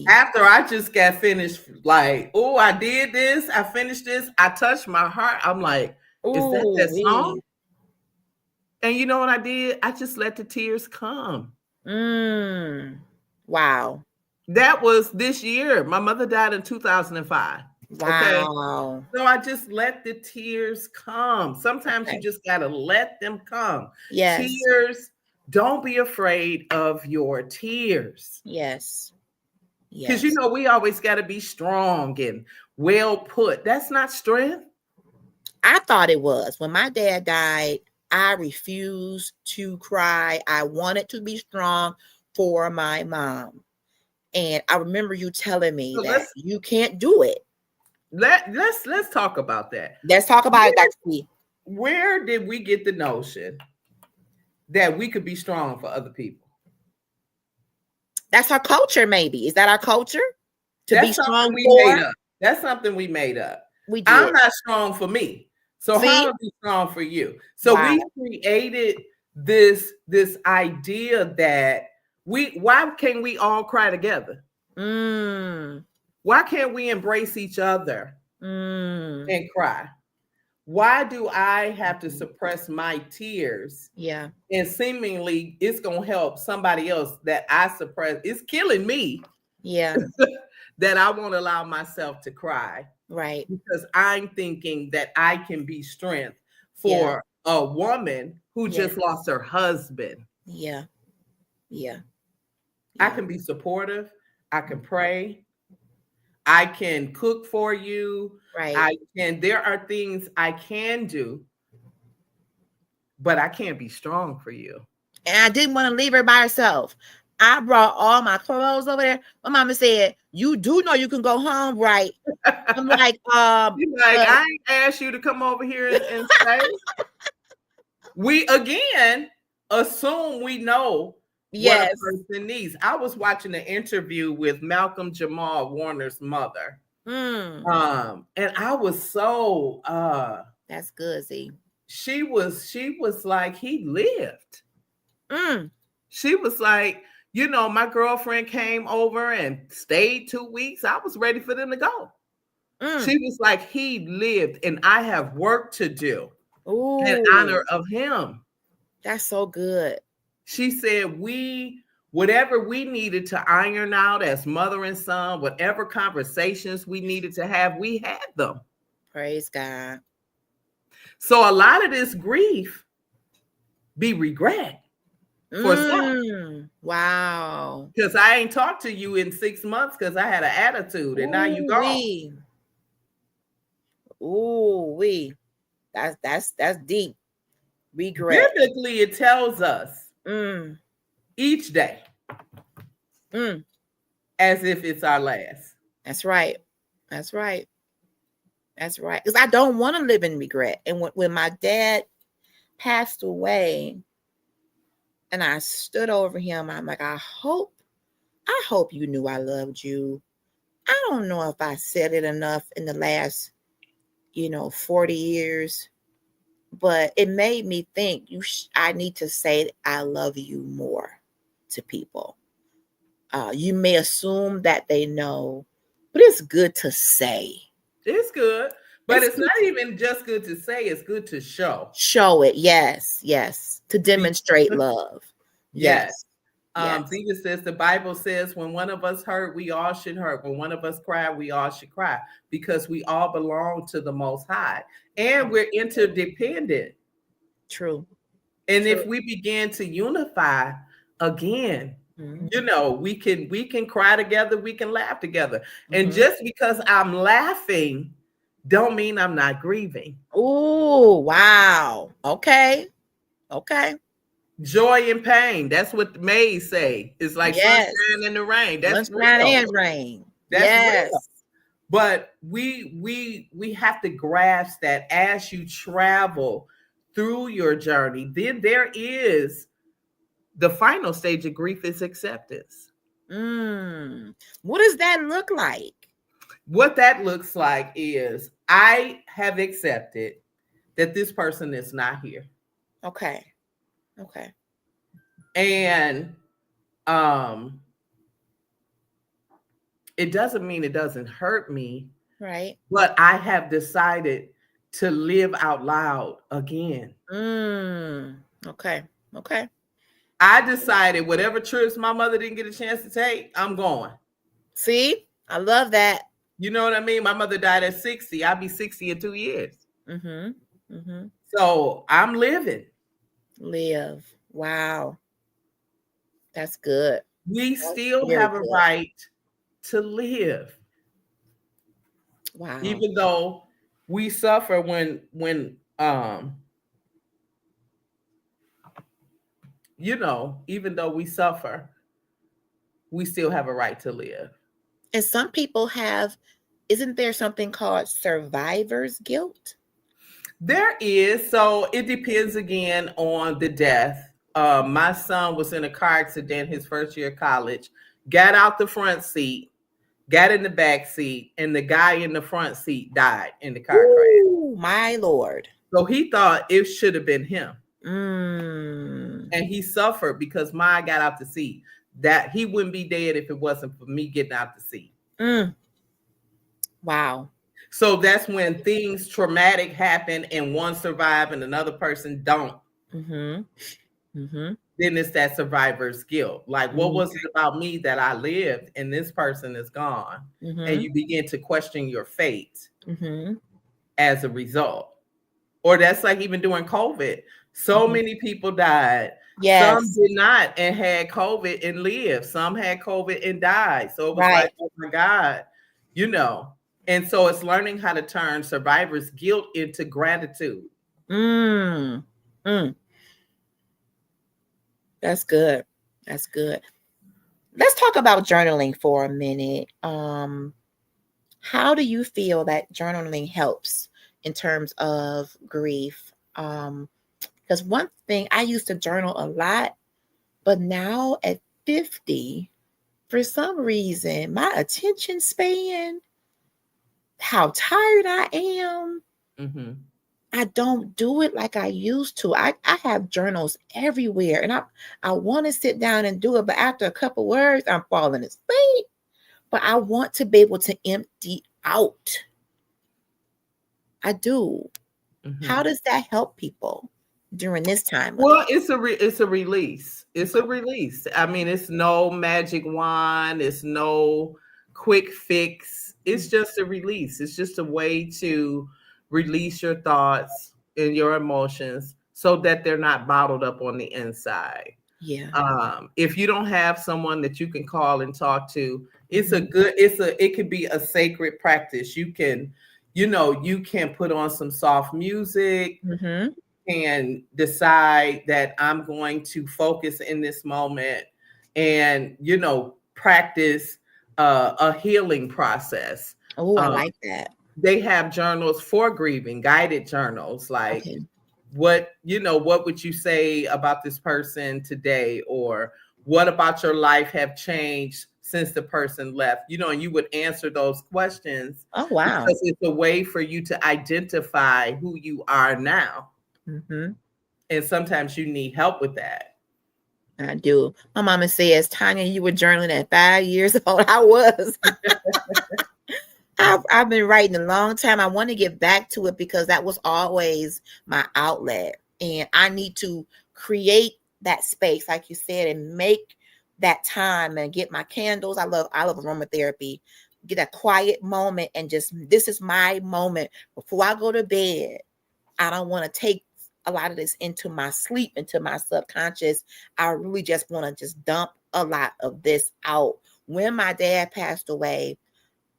After I just got finished, like, I did this, I finished this, I touched my heart. I'm like, is that song? And you know what I did? I just let the tears come. Wow. That was this year. My mother died in 2005. Wow. Okay? So I just let the tears come. Sometimes you just got to let them come. Yes. Tears, don't be afraid of your tears. Yes. Because, we always got to be strong and well put. That's not strength. I thought it was. When my dad died, I refused to cry. I wanted to be strong for my mom. And I remember you telling me that you can't do it. Let's talk about that. Let's talk about it, Dr. C. Where did we get the notion that we could be strong for other people? That's our culture, maybe. Is that our culture? To That's be something strong we for? made up. That's something we made up. We I'm did. not strong for me. So See? how to be strong for you? So Wow. we created this idea that why can't we all cry together? Why can't we embrace each other and cry? Why do I have to suppress my tears? Yeah. And seemingly it's gonna help somebody else that I suppress. It's killing me. Yeah. That I won't allow myself to cry. Right. Because I'm thinking that I can be strength for a woman who just lost her husband. Yeah. I can be supportive. I can pray. I can cook for you. Right. There are things I can do, but I can't be strong for you. And I didn't want to leave her by herself. I brought all my clothes over there. My mama said, "You do know you can go home, right?" I'm like, I ain't asked you to come over here and stay. We again assume we know what a person needs. I was watching an interview with Malcolm Jamal Warner's mother. And I was so that's good, Z. She was like, he lived. She was like, my girlfriend came over and stayed 2 weeks. I was ready for them to go. She was like, he lived, and I have work to do in honor of him. That's so good. She said, whatever we needed to iron out as mother and son, whatever conversations we needed to have, we had them. Praise God. So a lot of this grief be regret. For some. Wow. Because I ain't talked to you in 6 months because I had an attitude, and now you gone. That's deep. Regret. Biblically, it tells us each day as if it's our last. That's right. That's right. That's right. Because I don't want to live in regret. And when my dad passed away, and I stood over him, I'm like, I hope you knew I loved you. I don't know if I said it enough in the last, 40 years, but it made me think I need to say I love you more to people. You may assume that they know, but it's good to say. It's good, but it's not even just good to say, it's good to show. Show it, yes. To demonstrate love. Yes. Zita says the Bible says when one of us hurt, we all should hurt. When one of us cry, we all should cry, because we all belong to the Most High, and we're interdependent. True. And if we begin to unify again, we can cry together, we can laugh together. And just because I'm laughing don't mean I'm not grieving. Oh, wow. Okay. Joy and pain. That's what the maids say. It's like sunshine and the rain. That's sunshine and rain. That's real. But we have to grasp that as you travel through your journey, then there is the final stage of grief is acceptance. What does that look like? What that looks like is I have accepted that this person is not here. Okay. And it doesn't mean it doesn't hurt me. Right. But I have decided to live out loud again. Okay. I decided whatever trips my mother didn't get a chance to take, I'm going. See, I love that. You know what I mean? My mother died at 60. I'll be 60 in 2 years. So I'm living. Live. Wow. That's good. We still have a right to live. Wow. Even though we suffer when even though we suffer, we still have a right to live. And some people isn't there something called survivor's guilt? There is. So it depends again on the death. My son was in a car accident his first year of college, got out the front seat, got in the back seat, and the guy in the front seat died in the car crash. Ooh, my Lord. So he thought it should have been him. Mm. And he suffered because Ma got out the seat. That he wouldn't be dead if it wasn't for me getting out the seat. Mm. Wow. So that's when things traumatic happen and one survive and another person don't. Mm-hmm. Mm-hmm. Then it's that survivor's guilt. Like, what was it about me that I lived and this person is gone? Mm-hmm. And you begin to question your fate Mm-hmm. as a result. Or that's like even during COVID. So many people died. Yes. Some did not and had COVID and lived. Some had COVID and died. So it was like, oh my God, you know. And so it's learning how to turn survivor's guilt into gratitude. Mm. Mm. That's good. That's good. Let's talk about journaling for a minute. How do you feel that journaling helps in terms of grief? Because one thing, I used to journal a lot, but now at 50, for some reason, my attention span, how tired I am, I don't do it like I used to. I have journals everywhere, and I want to sit down and do it, but after a couple words, I'm falling asleep. But I want to be able to empty out. I do. How does that help people during this time? Well, it's a release. It's a release. I mean, it's no magic wand. It's no quick fix. It's just a release. It's just a way to release your thoughts and your emotions so that they're not bottled up on the inside. Yeah. If you don't have someone that you can call and talk to, it could be a sacred practice. You can, you can put on some soft music and decide that I'm going to focus in this moment and, practice a healing process. Oh, I like that. They have journals for grieving, guided journals, like what would you say about this person today? Or what about your life have changed since the person left? And you would answer those questions. Oh, wow. Because it's a way for you to identify who you are now. And sometimes you need help with that. I do. My mama says, Tanya, you were journaling at 5 years old. I was. I've been writing a long time. I want to get back to it because that was always my outlet. And I need to create that space, like you said, and make that time and get my candles. I love aromatherapy. Get a quiet moment and just, this is my moment before I go to bed. I don't want to take a lot of this into my sleep, into my subconscious. I really just want to just dump a lot of this out. When my dad passed away,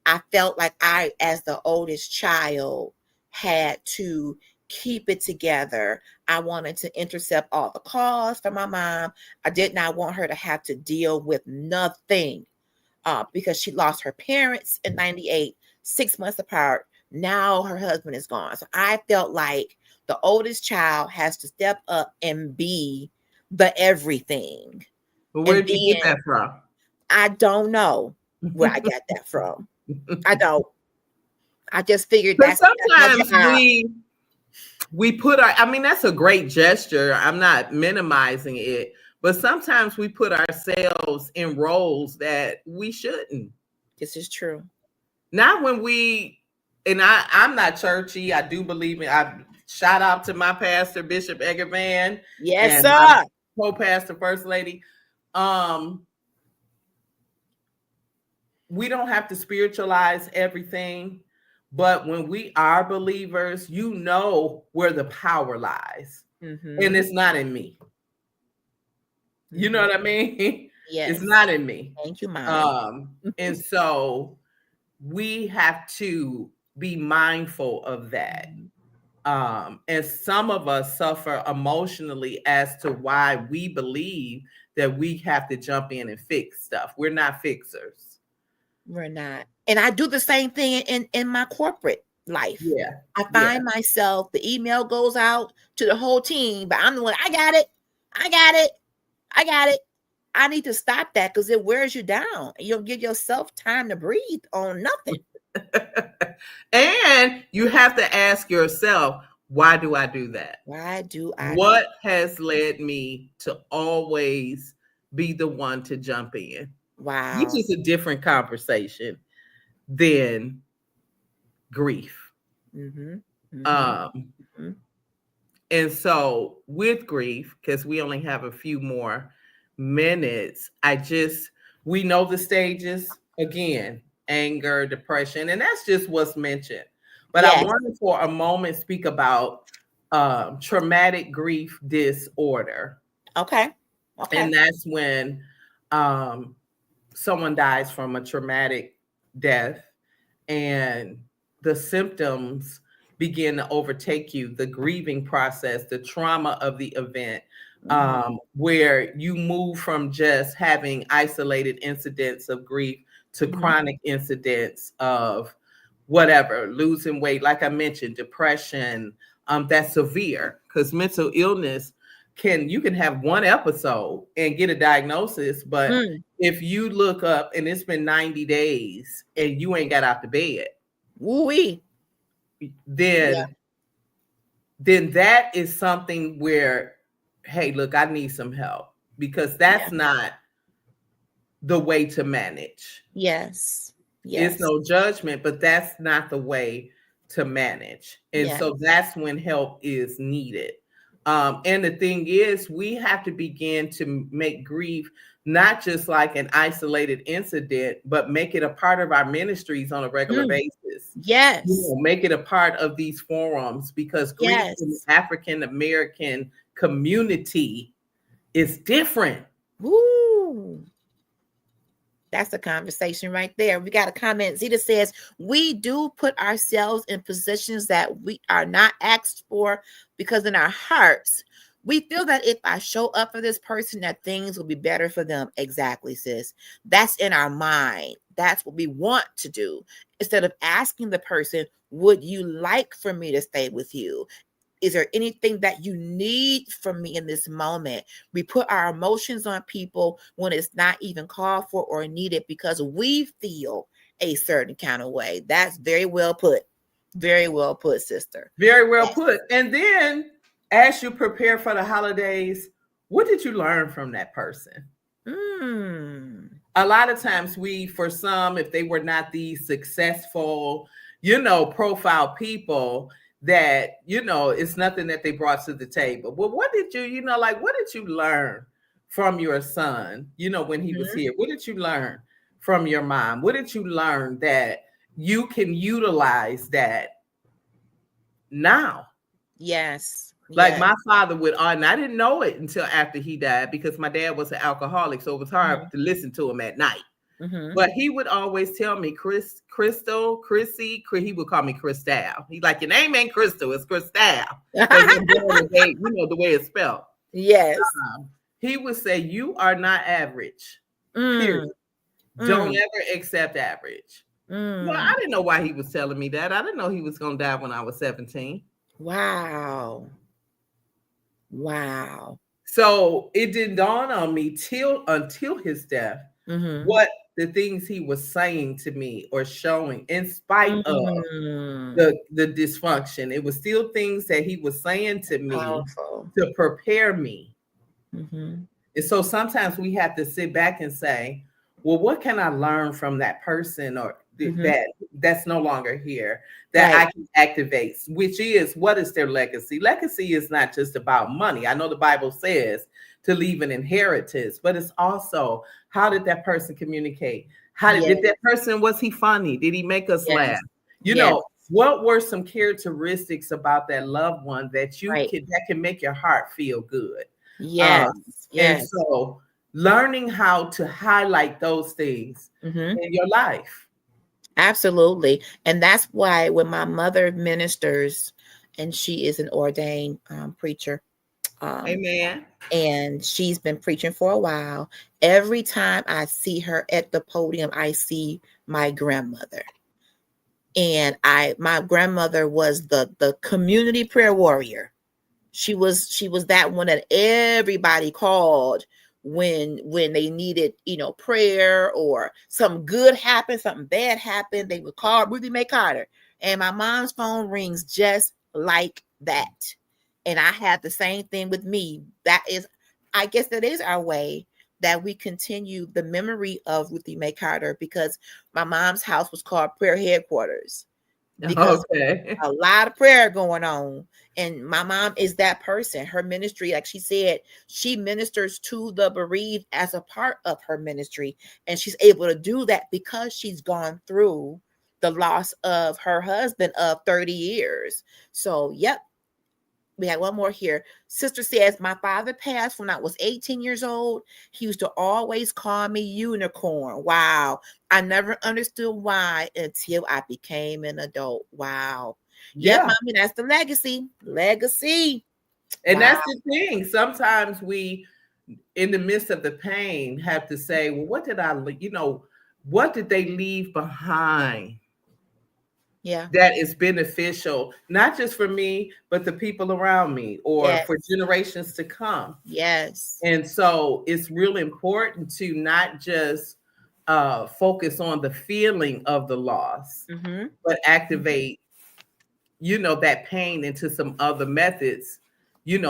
I felt like I, as the oldest child, had to keep it together. I wanted to intercept all the calls from my mom. I did not want her to have to deal with nothing because she lost her parents in 98, 6 months apart. Now her husband is gone. So I felt like the oldest child has to step up and be the everything. But where did you get that from? I don't know where I got that from. I don't. I just figured that sometimes we put that's a great gesture. I'm not minimizing it, but sometimes we put ourselves in roles that we shouldn't. This is true. Not when I'm not churchy. I do believe I shout out to my pastor, Bishop Edgar Van. Yes, sir. Co-pastor, First Lady. We don't have to spiritualize everything, but when we are believers, where the power lies. And it's not in me. You know what I mean? Yes. It's not in me. Thank you, Mom. And so we have to be mindful of that. And some of us suffer emotionally as to why we believe that we have to jump in and fix stuff. We're not fixers. We're not. And I do the same thing in my corporate life. Yeah. I find myself, the email goes out to the whole team, but I'm the one, I got it. I need to stop that because it wears you down. You don't give yourself time to breathe on nothing. And you have to ask yourself, why do I do that? Why do I? What has led me to always be the one to jump in? Wow. Which is a different conversation than grief. Mm-hmm. Mm-hmm. And so with grief, because we only have a few more minutes, we know the stages again, anger, depression, and that's just what's mentioned. But I wanted for a moment speak about traumatic grief disorder. Okay. And that's when someone dies from a traumatic death and the symptoms begin to overtake you, the grieving process, the trauma of the event, where you move from just having isolated incidents of grief to chronic incidents of whatever, losing weight, like I mentioned, depression, that's severe, because mental illness you can have one episode and get a diagnosis, but if you look up and it's been 90 days and you ain't got out the bed, then that is something where, hey, look, I need some help, because that's not the way to manage. Yes. It's no judgment, but that's not the way to manage. And so that's when help is needed. And the thing is, we have to begin to make grief not just like an isolated incident, but make it a part of our ministries on a regular basis. Yes. Make it a part of these forums, because grief in the African American community is different. Woo. That's a conversation right there. We got a comment. Zita says, we do put ourselves in positions that we are not asked for, because in our hearts, we feel that if I show up for this person, that things will be better for them. Exactly, sis. That's in our mind. That's what we want to do. Instead of asking the person, would you like for me to stay with you? Is there anything that you need from me in this moment? We put our emotions on people when it's not even called for or needed, because we feel a certain kind of way. That's very well put. Very well put, sister. Very well put. And then as you prepare for the holidays, what did you learn from that person? A lot of times for some, if they were not these successful, profile people, that, it's nothing that they brought to the table. Well, what did what did you learn from your son, when he was here? What did you learn from your mom? What did you learn that you can utilize that now? Yes. Like my father would, and I didn't know it until after he died, because my dad was an alcoholic. So it was hard to listen to him at night. But he would always tell me, Crystal, Chrissy, he would call me Cristal. He's like, your name ain't Crystal, it's Cristal. The way it's spelled. Yes. He would say, you are not average. Period. Don't ever accept average. Well, I didn't know why he was telling me that. I didn't know he was going to die when I was 17. Wow. So it didn't dawn on me until his death, what the things he was saying to me or showing, in spite of the dysfunction. It was still things that he was saying to me to prepare me. And so sometimes we have to sit back and say, well, what can I learn from that person, or that's no longer here, that I can activate, which is, what is their legacy? Legacy is not just about money. I know the Bible says to leave an inheritance, but it's also, how did that person communicate? Did that person, was he funny? Did he make us laugh? What were some characteristics about that loved one that that can make your heart feel good? And so learning how to highlight those things in your life. Absolutely. And that's why when my mother ministers, and she is an ordained preacher. Amen. And she's been preaching for a while. Every time I see her at the podium, I see my grandmother. And my grandmother was the community prayer warrior. She was that one that everybody called when they needed, prayer, or something good happened, something bad happened, they would call Ruthie Mae Carter, and my mom's phone rings just like that. And I have the same thing with me. I guess that is our way that we continue the memory of Ruthie Mae Carter, because my mom's house was called Prayer Headquarters, because Okay. a lot of prayer going on. And my mom is that person. Her ministry, like she said, she ministers to the bereaved as a part of her ministry. And she's able to do that because she's gone through the loss of her husband of 30 years. So, yep. We had one more here. Sister says, my father passed when I was 18 years old. He used to always call me unicorn. Wow. I never understood why until I became an adult. Wow. Yep, Yeah. mommy, that's the legacy. Legacy. And Wow. that's the thing. Sometimes we, in the midst of the pain, have to say, well, what did they leave behind? Yeah. That is beneficial, not just for me, but the people around me, or Yes. for generations to come. Yes. And so it's really important to not just focus on the feeling of the loss, but activate, that pain into some other methods,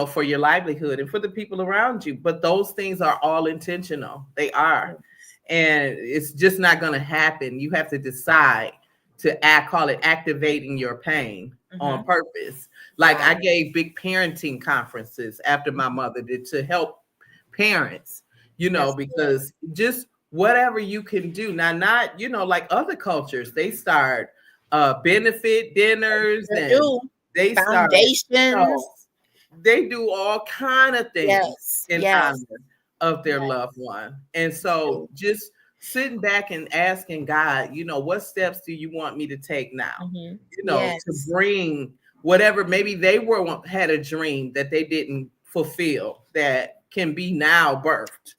for your livelihood and for the people around you. But those things are all intentional. They are. And it's just not going to happen. You have to decide to call it activating your pain on purpose. Like I gave big parenting conferences after my mother did to help parents, because just whatever you can do. Now, not, like other cultures, they start benefit dinners, and they start, foundations. they do all kind of things in honor of their loved one. And so just sitting back and asking God, what steps do you want me to take now? To bring whatever maybe they had a dream that they didn't fulfill that can be now birthed.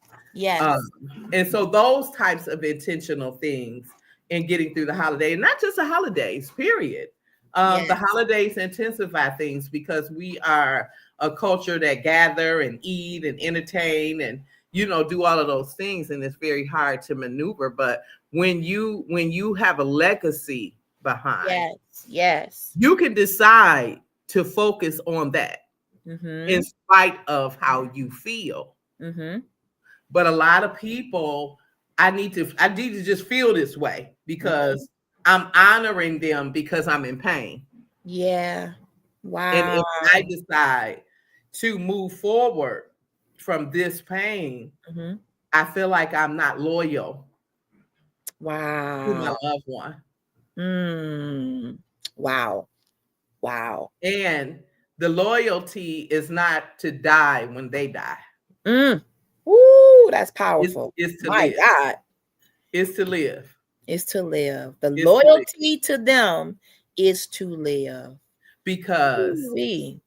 And so those types of intentional things in getting through the holiday, and not just the holidays, period. The holidays intensify things because we are a culture that gather and eat and entertain and do all of those things, and it's very hard to maneuver. But when you have a legacy behind, you can decide to focus on that in spite of how you feel. But a lot of people, I need to just feel this way because I'm honoring them because I'm in pain. Wow. And if I decide to move forward from this pain, I feel like I'm not loyal to my loved one. Wow. And the loyalty is not to die when they die. Ooh, that's powerful. It's to My live. God. It's to live. It's to live. The loyalty to them is to live. Because Ooh-wee.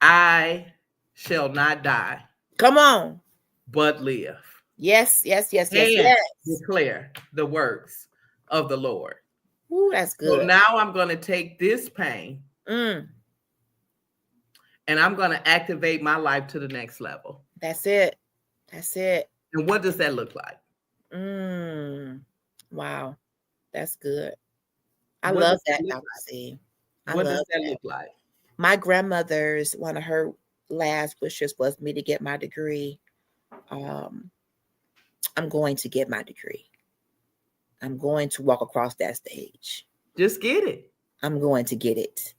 I shall not die. Come on. But live. Yes. And declare the works of the Lord. Ooh, that's good. So now I'm going to take this pain and I'm going to activate my life to the next level. That's it. And what does that look like? Wow. That's good. I love that, Dr. C. What does that look like? My grandmother's, one of her last wishes was me to get my degree. I'm going to get my degree. I'm going to walk across that stage. Just get it. I'm going to get it.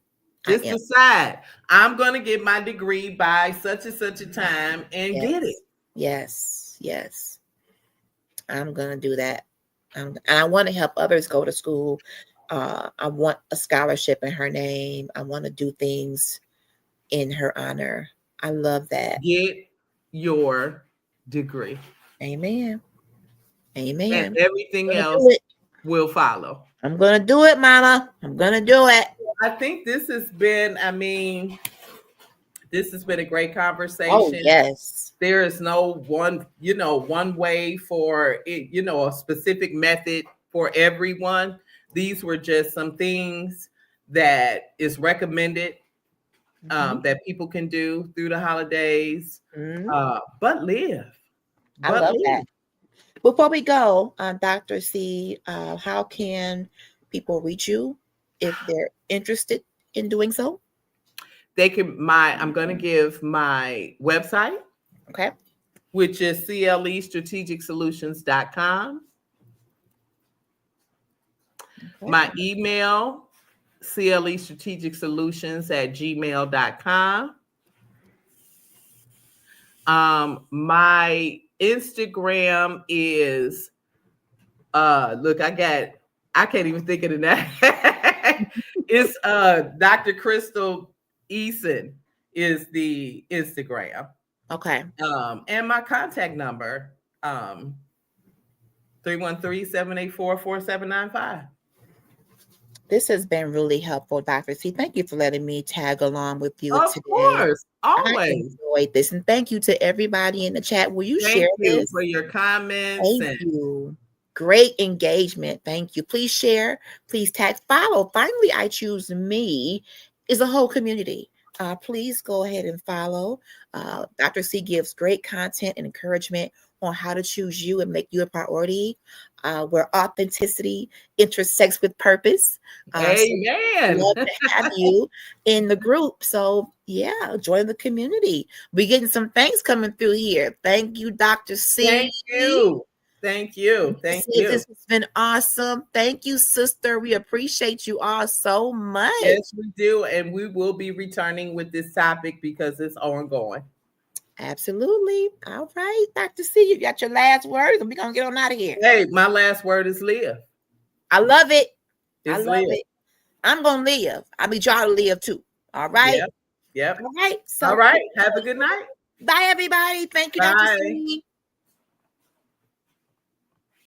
Just decide. I'm going to get my degree by such and such a time and get it. Yes. I'm going to do that. And I want to help others go to school. I want a scholarship in her name. I want to do things in her honor. I love that. Get your degree. Amen. And everything else will follow. I'm going to do it, Mama. I'm going to do it. I think this has been a great conversation. Oh, yes. There is no one way for it, a specific method for everyone. These were just some things that is recommended that people can do through the holidays. Mhm. But live. I But love live. that. Before we go, Dr. C, how can people reach you if they're interested in doing so? I'm going to give my website, Okay. which is clestrategicsolutions.com. Okay. My email, clestrategicsolutions@gmail.com. My Instagram is look, I can't even think of the name. It's Dr. Crystal Eason is the Instagram. Okay. And my contact number, 313-784-4795. This has been really helpful, Dr. C. Thank you for letting me tag along with you Of today. course, I always. enjoyed this. And thank you to everybody in the chat. Will you Thank share you this? for your comments. Thank you. Great engagement. Thank you. Please share. Please tag, follow. Finally, I choose me is a whole community. Please go ahead and follow. Dr. C gives great content and encouragement on how to choose you and make you a priority. Where authenticity intersects with purpose. So Amen. love to have you in the group. So yeah, join the community. We're getting some things coming through here. Thank you, Dr. C. Thank you. Thank you. Thank you. This has been awesome. Thank you, sister. We appreciate you all so much. Yes, we do. And we will be returning with this topic because it's ongoing. Absolutely. All right, Dr. C, you got your last words, and we're going to get on out of here. Hey, my last word is live. I love it. It's I love it. I'm going to live. I need y'all to live too. All right. Yep. All right. So, all right. Have a good night. Bye, everybody. Thank you, Dr. C.